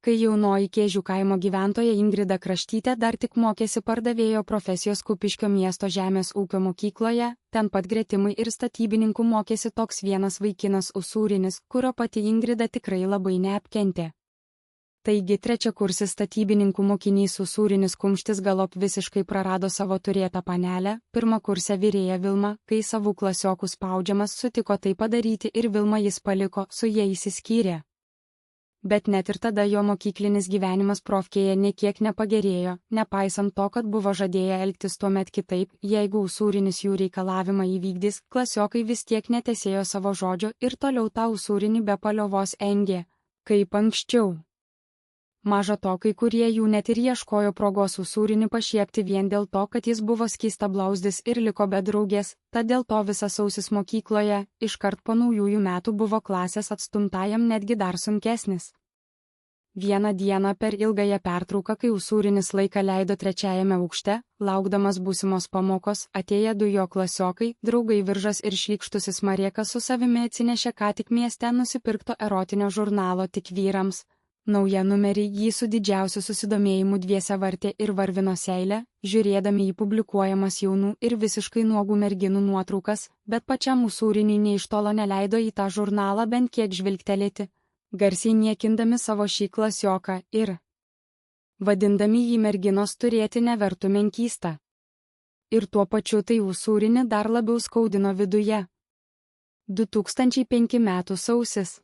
Kai jaunoji Kėžių kaimo gyventoja Ingrida Kraštytė dar tik mokėsi pardavėjo profesijos Kupiškio miesto žemės ūkio mokykloje, ten pat gretimai ir statybininkų mokėsi toks vienas vaikinas Usūrinis, kurio pati Ingrida tikrai labai neapkentė. Taigi trečiakursis statybininkų mokinys Usūrinis Kumštis galop visiškai prarado savo turėtą panelę, pirmakursę virėją Vilmą, kai savų klasiokų spaudžiamas sutiko tai padaryti ir Vilmą jis paliko, su jie išsiskyrė. Bet net ir tada jo mokyklinis gyvenimas Profkėje niekiek nepagerėjo, nepaisant to, kad buvo žadėję elgtis tuomet kitaip, jeigu Usūrinis jų reikalavimą įvykdys, klasiokai vis tiek netesėjo savo žodžio ir toliau tą Usūrinį be paliovos engė, kaip anksčiau. Maža to, kai kurie jų net ir ieškojo progos Usūrinį pašiepti vien dėl to, kad jis buvo skystablausdis ir liko be draugės, tad dėl to visas sausis mokykloje, iškart po naujųjų metų buvo klasės atstumtajam netgi dar sunkesnis. Vieną dieną per ilgąją pertrauką, kai Usūrinis laiką leido trečiajame aukšte, laukdamas būsimos pamokos, atėję du jo klasiokai, draugai Viržas ir šlykštusis Mariekas su savimi atsinešė ką tik mieste nusipirkto erotinio žurnalo Tik vyrams. Naują numerį jį su didžiausiu susidomėjimu dviese vartė ir varvino seilę, žiūrėdami į publikuojamas jaunų ir visiškai nuogų merginų nuotraukas, bet pačiam Usūriniui nė iš tolo neleido į tą žurnalą bent kiek žvilgtelėti, garsiai niekindami savo šį klasioką ir vadindami jį merginos turėti nevertų menkystą. Ir tuo pačiu tai Usūrinį dar labiau skaudino viduje. 2005 metų sausis.